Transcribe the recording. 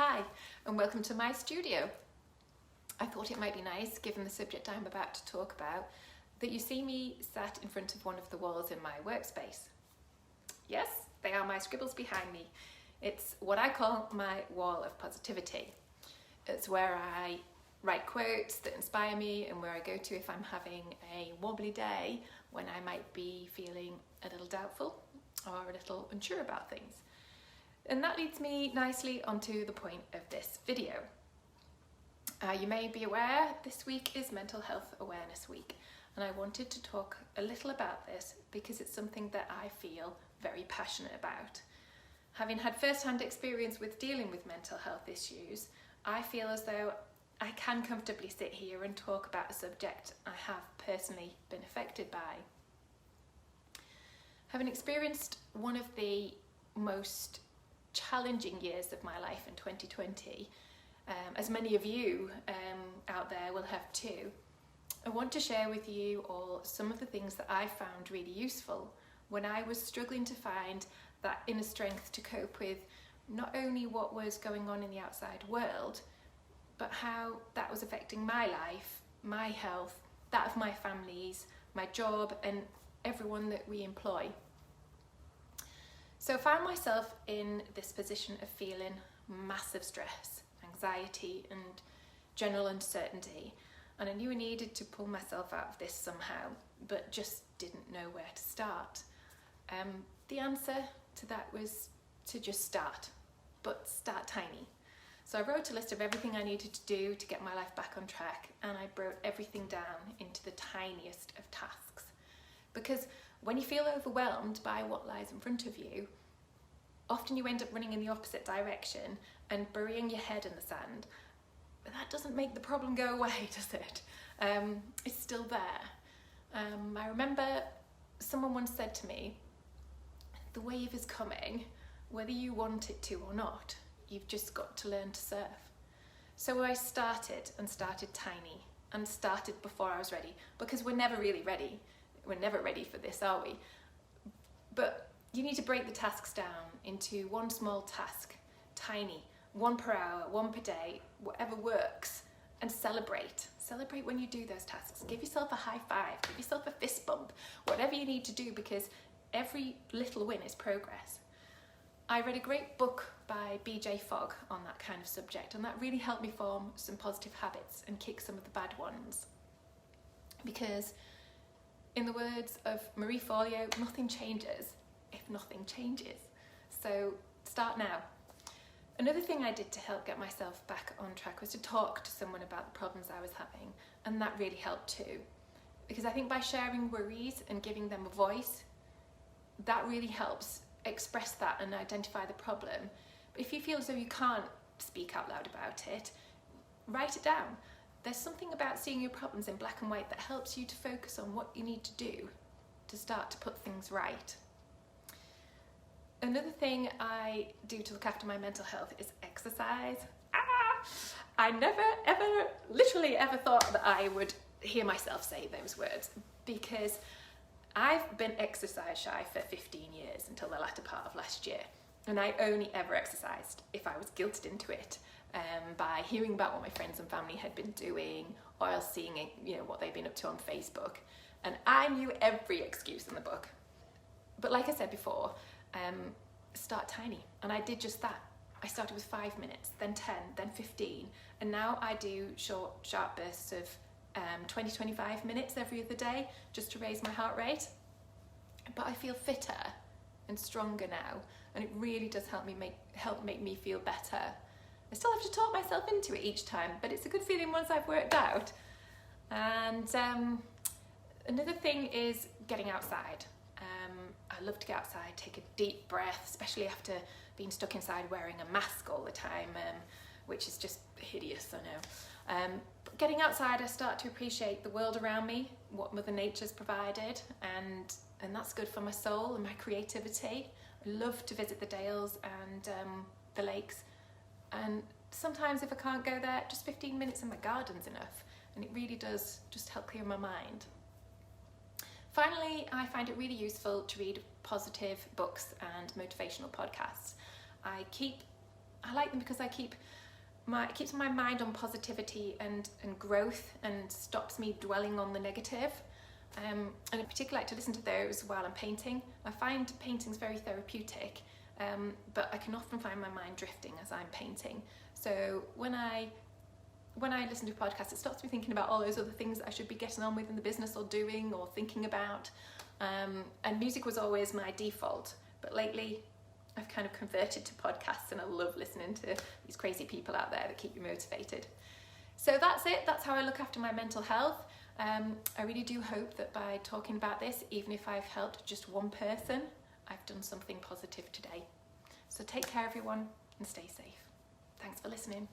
Hi, and welcome to my studio. I thought it might be nice, given the subject I'm about to talk about, that you see me sat in front of one of the walls in my workspace. Yes, they are my scribbles behind me. It's what I call my wall of positivity. It's where I write quotes that inspire me and where I go to if I'm having a wobbly day when I might be feeling a little doubtful or a little unsure about things. And that leads me nicely onto the point of this video. You may be aware this week is Mental Health Awareness Week, and I wanted to talk a little about this because it's something that I feel very passionate about. Having had first-hand experience with dealing with mental health issues, I feel as though I can comfortably sit here and talk about a subject I have personally been affected by. Having experienced one of the most challenging years of my life in 2020, as many of you out there will have too, I want to share with you all some of the things that I found really useful when I was struggling to find that inner strength to cope with not only what was going on in the outside world, but how that was affecting my life, my health, that of my families, my job, and everyone that we employ. So I found myself in this position of feeling massive stress, anxiety, and general uncertainty. And I knew I needed to pull myself out of this somehow, but just didn't know where to start. The answer to that was to just start, but start tiny. So I wrote a list of everything I needed to do to get my life back on track, and I broke everything down into the tiniest of tasks. Because when you feel overwhelmed by what lies in front of you, often you end up running in the opposite direction and burying your head in the sand. But that doesn't make the problem go away, does it? It's still there. I remember someone once said to me, the wave is coming, whether you want it to or not. You've just got to learn to surf. So I started tiny and started before I was ready, because we're never really ready. We're never ready for this, are we? But you need to break the tasks down into one small task, tiny, one per hour, one per day, whatever works, and celebrate. Celebrate when you do those tasks. Give yourself a high five, give yourself a fist bump, whatever you need to do, because every little win is progress. I read a great book by BJ Fogg on that kind of subject, and that really helped me form some positive habits and kick some of the bad ones. Because in the words of Marie Forleo, nothing changes if nothing changes. So start now. Another thing I did to help get myself back on track was to talk to someone about the problems I was having, and that really helped too. Because I think by sharing worries and giving them a voice, that really helps express that and identify the problem. But if you feel as though you can't speak out loud about it, write it down. There's something about seeing your problems in black and white that helps you to focus on what you need to do to start to put things right. Another thing I do to look after my mental health is exercise. I never, ever, literally ever thought that I would hear myself say those words, because I've been exercise shy for 15 years until the latter part of last year. And I only ever exercised if I was guilted into it. By hearing about what my friends and family had been doing, or else seeing what they'd been up to on Facebook. And I knew every excuse in the book. But like I said before, start tiny. And I did just that. I started with 5 minutes, then 10, then 15. And now I do short, sharp bursts of 20-25 minutes every other day just to raise my heart rate. But I feel fitter and stronger now. And it really does help make me feel better. I still have to talk myself into it each time, but it's a good feeling once I've worked out. And another thing is getting outside. I love to get outside, take a deep breath, especially after being stuck inside wearing a mask all the time, which is just hideous, I know. But getting outside, I start to appreciate the world around me, what Mother Nature's provided, and that's good for my soul and my creativity. I love to visit the dales and the lakes. And sometimes if I can't go there, just 15 minutes in my garden's enough, and it really does just help clear my mind. Finally, I find it really useful to read positive books and motivational podcasts. I keep I like them because it keeps my mind on positivity and growth, and stops me dwelling on the negative. And I particularly like to listen to those while I'm painting. I find painting's very therapeutic, but I can often find my mind drifting as I'm painting. So when I listen to a podcast, it stops me thinking about all those other things that I should be getting on with in the business or doing or thinking about. And music was always my default, but lately I've kind of converted to podcasts, and I love listening to these crazy people out there that keep you motivated. So that's it. That's how I look after my mental health. I really do hope that by talking about this, even if I've helped just one person, I've done something positive today. So take care, everyone, and stay safe. Thanks for listening.